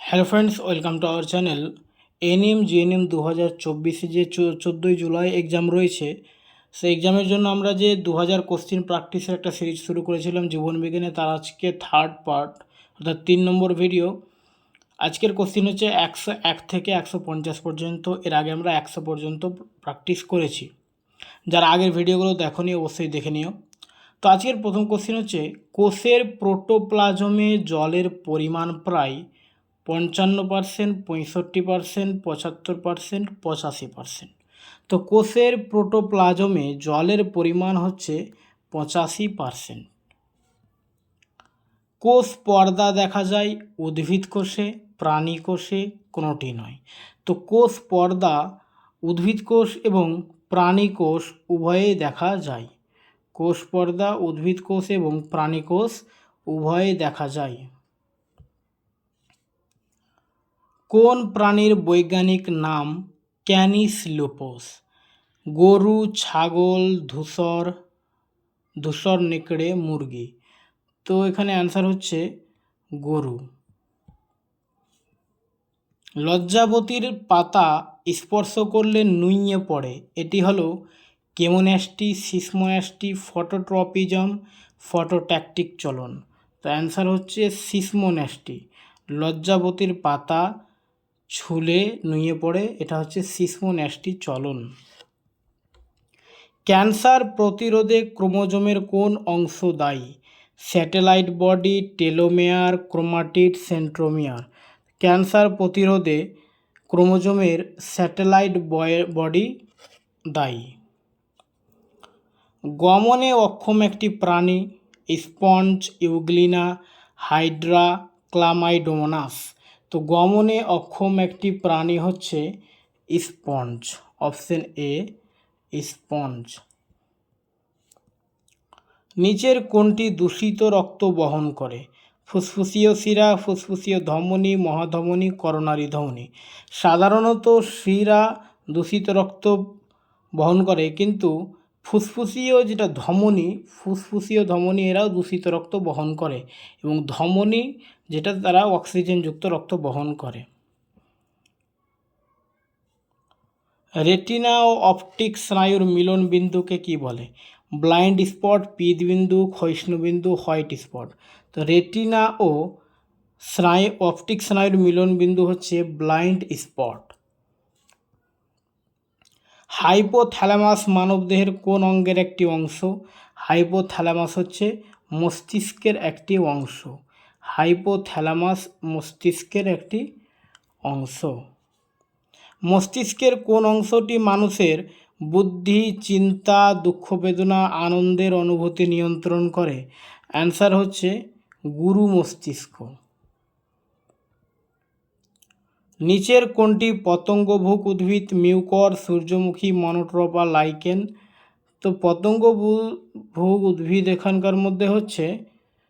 Hello friends, welcome to our channel. NM GNM 2024 যে 14ই July exam রয়েছে, সেই এক্সামের জন্য আমরা যে 2000 কোশ্চিন প্র্যাকটিসের একটা সিরিজ শুরু করেছিলাম জীবনবিজ্ঞানে, তার আজকে থার্ড পার্ট অর্থাৎ 3 নম্বর ভিডিও। আজকের কোশ্চিন হচ্ছে 101 থেকে 150 পর্যন্ত। এর আগে আমরা 100 পর্যন্ত প্র্যাকটিস করেছি। যারা আগের ভিডিওগুলো দেখোনি অবশ্যই দেখে নিও। তো আজকের প্রথম কোশ্চিন হচ্ছে, কোষের প্রোটোপ্লাজমে জলের পরিমাণ প্রায় 55%, 65%, 75%, 85%। তো কোষের প্রোটোপ্লাজমে জলের পরিমাণ হচ্ছে 85%। কোষ পর্দা দেখা যায় উদ্ভিদ কোষে, প্রাণী কোষে কোনোটি নয়। তো কোষ পর্দা উদ্ভিদ কোষ এবং প্রাণী কোষ উভয়েই দেখা যায়। কোষ পর্দা উদ্ভিদ কোষ এবং প্রাণী কোষ উভয়েই দেখা যায়। কোন প্রাণীর বৈজ্ঞানিক নাম ক্যানিস লুপোস? গরু, ছাগল, ধূসর নেকড়ে, মুরগি। তো এখানে অ্যান্সার হচ্ছে গরু। লজ্জাবতীর পাতা স্পর্শ করলে নুইয়ে পড়ে, এটি হলো কেমোন্যাস্টি, সিসমোন্যাস্টি, ফটোট্রপিজম, ফটোট্যাকটিক চলন। তো অ্যান্সার হচ্ছে সিসমোন্যাস্টি। লজ্জাবতীর পাতা ছুলে নুয়ে পড়ে, এটা হচ্ছে সিসমোন্যাস্টি চলন। ক্যান্সার প্রতিরোধে ক্রোমোজোমের কোন অংশ দায়ী? Satellite body, telomere, chromatid, centromere. Cancer প্রতিরোধে ক্রোমোজোমের স্যাটেলাইট বডি দায়ী। গমনে অক্ষম একটি প্রাণী স্পঞ্জ, ইউগ্লিনা, হাইড্রা, ক্লামাইডোমোনাস। তো গমনে অক্ষম একটি প্রাণী হচ্ছে স্পঞ্জ, অপশন এ স্পঞ্জ। নিচের কোনটি দূষিত রক্ত বহন করে? ফুসফুসীয় শিরা, ফুসফুসীয় ধমনী, মহাধমনী, করোনারি ধমনী। সাধারণত শিরা দূষিত রক্ত বহন করে, কিন্তু ফুসফুসীয় যেটা ধমনী, ফুসফুসীয় ধমনী এরাও দূষিত রক্ত বহন করে, এবং ধমনী যেটা তারা অক্সিজেনযুক্ত রক্ত বহন করে। রেটিনা ও অপটিক স্নায়ুর মিলন বিন্দুকে কি বলে? ব্লাইন্ড স্পট, পিতবিন্দু, ক্ষয়িষ্ণুবিন্দু, হোয়াইট স্পট। তো রেটিনা ও অপটিক স্নায়ুর মিলন বিন্দু হচ্ছে ব্লাইন্ড স্পট। হাইপোথ্যালামাস মানবদেহের কোন অঙ্গের একটি অংশ? হাইপোথ্যালামাস হচ্ছে মস্তিষ্কের একটি অংশ। হাইপোথ্যালামাস মস্তিষ্কের একটি অংশ। মস্তিষ্কের কোন অংশটি মানুষের বুদ্ধি, চিন্তা, দুঃখ, বেদনা, আনন্দের অনুভূতি নিয়ন্ত্রণ করে? অ্যান্সার হচ্ছে গুরু মস্তিষ্ক। নিচের কোনটি পতঙ্গভুক উদ্ভিদ? মিউকর, সূর্যমুখী, মনোট্রপা, লাইকেন। তো পতঙ্গভুক উদ্ভিদ এখানকার মধ্যে হচ্ছে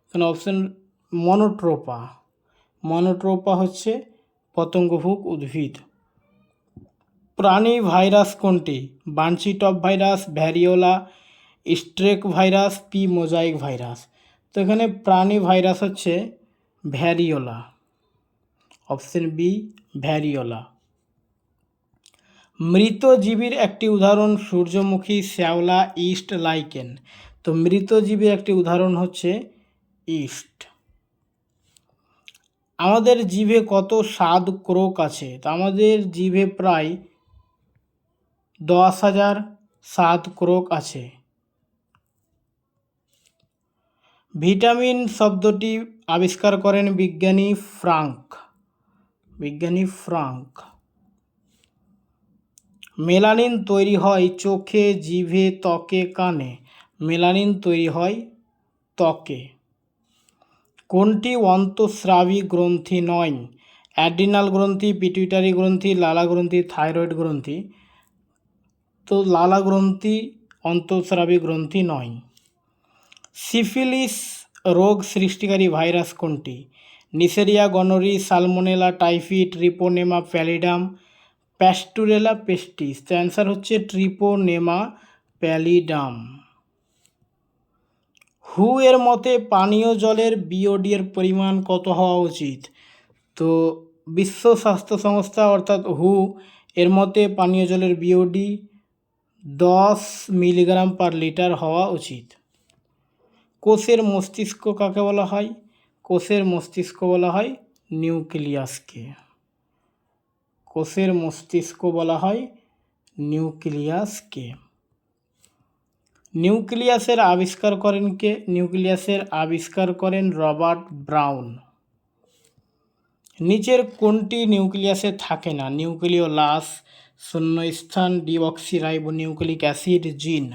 এখানে অপশন মনোট্রপা। মনোট্রপা হচ্ছে পতঙ্গভুক উদ্ভিদ। প্রাণী ভাইরাস কোনটি? Bunchy top virus, variola, streak virus, pea mosaic virus. তো এখানে প্রাণী ভাইরাস হচ্ছে ভ্যারিওলা, অপশন বি ভ্যারিওলা। মৃত জীবীর একটি উদাহরণ সূর্যমুখী, শ্যাওলা, ইস্ট, লাইকেন। তো মৃত জীবীর একটি উদাহরণ হচ্ছে ইস্ট। আমাদের জিভে কত স্বাদ ক্রোক আছে? তো আমাদের জিভে প্রায় 10,000 স্বাদ ক্রোক আছে। ভিটামিন শব্দটি আবিষ্কার করেন বিজ্ঞানী ফ্রাঙ্ক। মেলানিন তৈরি হয় চোখে, জিভে, ত্বকে, কানে। মেলানিন তৈরি হয় ত্বকে। কোনটি অন্তঃস্রাবী গ্রন্থি নয়? অ্যাড্রিনাল গ্রন্থি, পিটুইটারি গ্রন্থি, লালা গ্রন্থি, থাইরয়েড গ্রন্থি। তো লালা গ্রন্থি অন্তঃস্রাবী গ্রন্থি নয়। সিফিলিস রোগ সৃষ্টিকারী ভাইরাস কোনটি? Neisseria, gonorrhoeae, Salmonella, typhoid, Treponema pallidum, Pasteurella pestis. তো অ্যান্সার হচ্ছে ট্রিপোনেমা প্যালিডাম। হু এর মতে পানীয় জলের বিওডি এর পরিমাণ কত হওয়া উচিত? তো বিশ্ব স্বাস্থ্য সংস্থা অর্থাৎ হু এর মতে পানীয় জলের বিওডি 10 মিলিগ্রাম পার লিটার হওয়া উচিত। কোষের মস্তিষ্ক কাকে বলা হয়? কোষের মস্তিষ্ক বলা হয় নিউক্লিয়াসকে। কোষের মস্তিষ্ক বলা হয় নিউক্লিয়াসকে। নিউক্লিয়াসের আবিষ্কার করেন কে? নিউক্লিয়াসের আবিষ্কার করেন রবার্ট ব্রাউন। নিচের কোনটি নিউক্লিয়াসে থাকে না? নিউক্লিওলাস, শূন্যস্থান, ডিঅক্সিরাইবোনিউক্লিক অ্যাসিড, জিন।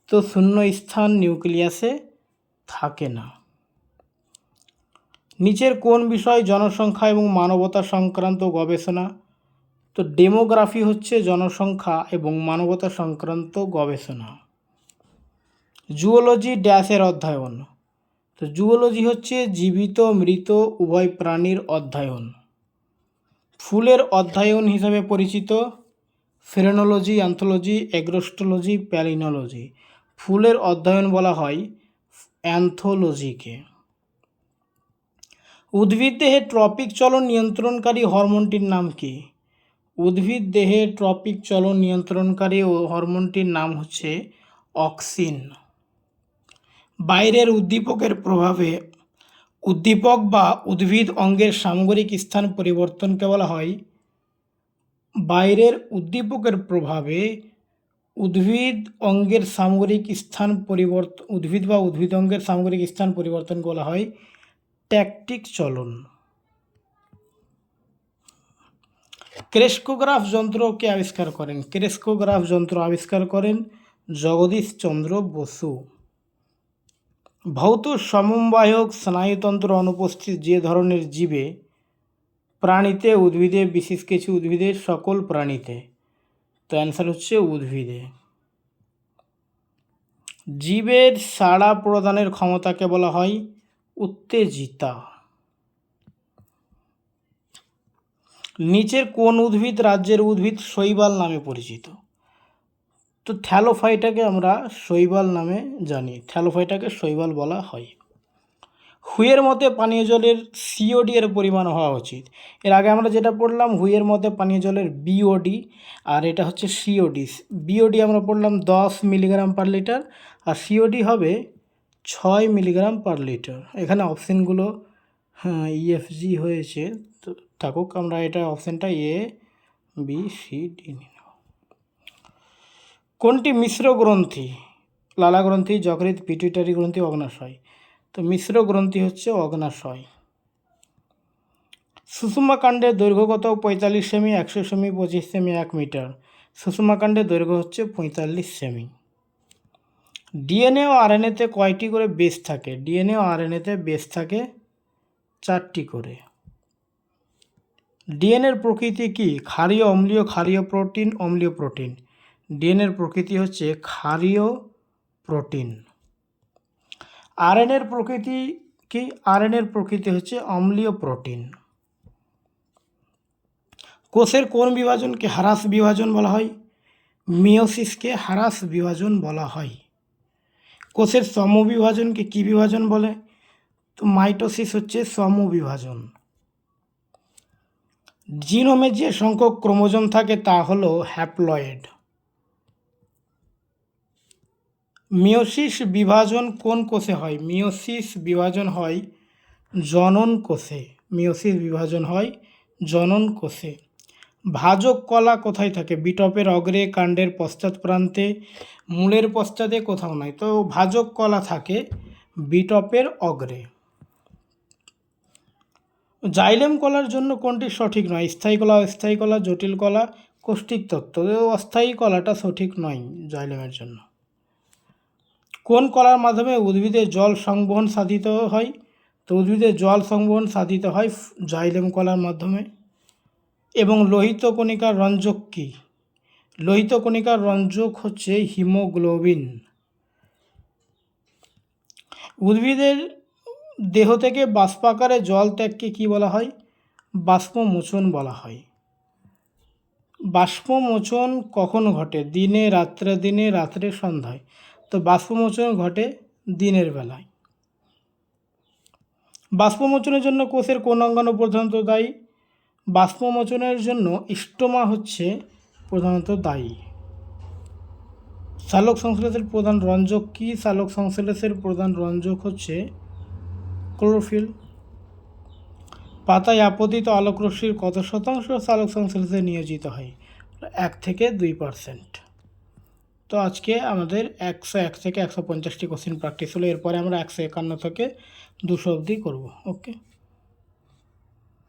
তো শূন্যস্থান নিউক্লিয়াসে থাকে না। নিচের কোন বিষয় জনসংখ্যা এবং মানবতা সংক্রান্ত গবেষণা? তো ডেমোগ্রাফি হচ্ছে জনসংখ্যা এবং মানবতা সংক্রান্ত গবেষণা। জুওলজি ড্যাশের অধ্যয়ন। তো জুওলজি হচ্ছে জীবিত মৃত উভয় প্রাণীর অধ্যয়ন। ফুলের অধ্যয়ন হিসাবে পরিচিত ফ্রেনোলজি, অ্যান্থোলজি, এগ্রোস্টোলজি, প্যালিনোলজি। ফুলের অধ্যয়ন বলা হয় অ্যান্থোলজিকে। উদ্ভিদ দেহে ট্রপিক চলন নিয়ন্ত্রণকারী হরমোনটির নাম কি? উদ্ভিদ দেহে ট্রপিক চলন নিয়ন্ত্রণকারী হরমোনটির নাম হচ্ছে অক্সিন। বাইরের উদ্দীপকের প্রভাবে উদ্দীপক বা উদ্ভিদ অঙ্গের সামগ্রিক স্থান পরিবর্তনকে বলা হয়? বাইরের উদ্দীপকের প্রভাবে উদ্ভিদ অঙ্গের সামগ্রিক স্থান পরিবর্তন, উদ্ভিদ বা উদ্ভিদ অঙ্গের সামগ্রিক স্থান পরিবর্তনকে বলা হয় ট্যাকটিক চলন। ক্রেস্কোগ্রাফ যন্ত্র কে আবিষ্কার করেন? ক্রেস্কোগ্রাফ যন্ত্র আবিষ্কার করেন জগদীশ চন্দ্র বসু। ভৌত সমবায়ক স্নায়ুতন্ত্র অনুপস্থিত যে ধরনের জীবে? প্রাণীতে, উদ্ভিদে, বিশেষ কিছু উদ্ভিদে, সকল প্রাণীতে। তো অ্যান্সার হচ্ছে উদ্ভিদে। জীবের সাড়া প্রদানের ক্ষমতাকে বলা হয় উত্তেজিতা। নিচের কোন উদ্ভিদ রাজ্যের উদ্ভিদ শৈবাল নামে পরিচিত? তো থ্যালোফাইটাকে আমরা শৈবাল নামে জানি, থ্যালোফাইটাকে শৈবাল বলা হয়। হুইয়ের মতে পানীয় জলের সিওডি এর পরিমাণ হওয়া উচিত। এর আগে আমরা যেটা পড়লাম হুইয়ের মতে পানীয় জলের বিওডি, আর এটা হচ্ছে সিওডি। বিওডি আমরা পড়লাম 10 মিলিগ্রাম পার লিটার, আর সিওডি হবে 6 মিলিগ্রাম পার লিটার। এখানে অপশানগুলো ইএফজি হয়েছে, তো থাকুক, আমরা এটা অপশানটা এ বি সি ডি নিলাম। কোনটি মিশ্র গ্রন্থি? লালা গ্রন্থি, যকৃৎ, পিটুইটারি গ্রন্থি, অগ্নাশয়। তো মিশ্র গ্রন্থি হচ্ছে অগ্নাশয়। সুষুমাকাণ্ডের দৈর্ঘ্য কত? 45 সেমি, 100 সেমি, 25 সেমি, 1 মিটার। সুষুমাকাণ্ডের দৈর্ঘ্য হচ্ছে 45 সেমি। ডিএনএ ও আরএনএতে কয়টি করে বেস থাকে? ডিএনএ ও আরএনএতে বেস থাকে 4টি করে। ডিএনএর প্রকৃতি কি? ক্ষারীয়, অম্লীয়, ক্ষারীয় প্রোটিন, অম্লীয় প্রোটিন। ডিএনএর প্রকৃতি হচ্ছে ক্ষারীয় প্রোটিন। আরএনএর প্রকৃতি কি? আরএনএর প্রকৃতি হচ্ছে অম্লীয় প্রোটিন। কোষের কোন বিভাজনকে হ্রাস বিভাজন বলা হয়? মিওসিসকে হ্রাস বিভাজন বলা হয়। কোষের সমবিভাজনকে কি বিভাজন বলে? তো মাইটোসিস হচ্ছে সমবিভাজন। জিনোমে যে সংখ্যক ক্রোমোজোম থাকে তা হলো হ্যাপ্লয়েড। মিওসিস বিভাজন কোন কোষে হয়? মিওসিস বিভাজন হয় জনন কোষে। মিওসিস বিভাজন হয় জনন কোষে। ভাজক কলা কোথায় থাকে? বিটপের অগ্রে, কাণ্ডের পশ্চাৎ প্রান্তে, মূলের পশ্চাতে, কোথাও নয়। তো ভাজক কলা থাকে বিটপের অগ্রে। জাইলেম কলার জন্য কোনটি সঠিক নয়? স্থায়ী কলা, অস্থায়ী কলা, জটিল কলা, কৌষ্টিক তত্ত্ব। অস্থায়ী কলাটা সঠিক নয় জাইলেমের জন্য। কোন কলার মাধ্যমে উদ্ভিদের জল সংবহন সাধিত হয়? তো উদ্ভিদের জল সংবহন সাধিত হয় জাইলেম কলার মাধ্যমে। এবং লোহিত কণিকার রঞ্জক কি? লোহিত কণিকার রঞ্জক হচ্ছে হিমোগ্লোবিন। উদ্ভিদের দেহ থেকে বাষ্পাকারে জল ত্যাগকে কি বলা হয়? বাষ্পমোচন বলা হয়। বাষ্পমোচন কখন ঘটে? দিনে, রাত্রে, দিনে, রাত্রে, সন্ধ্যায়। তো বাষ্পমোচন ঘটে দিনের বেলায়। বাষ্পমোচনের জন্য কোষের কোন অঙ্গাণু প্রধানত দায়ী? বাষ্পমোচনের জন্য স্টোমা হচ্ছে প্রধানত দায়ী। সালোক সংশ্লেষের প্রধান রঞ্জক কি? সালোক সংশ্লেষের প্রধান রঞ্জক হচ্ছে ক্লোরোফিল। পাতায় আপতিত আলোকরশ্মির কত শতাংশ সালোক সংশ্লেষে নিয়োজিত হয়? 1 থেকে 2%। তো আজকে আমাদের 101 থেকে 150টি কোশ্চেন প্র্যাকটিস হলো। এরপরে আমরা 151 থেকে 200 অবধি করব। ওকে।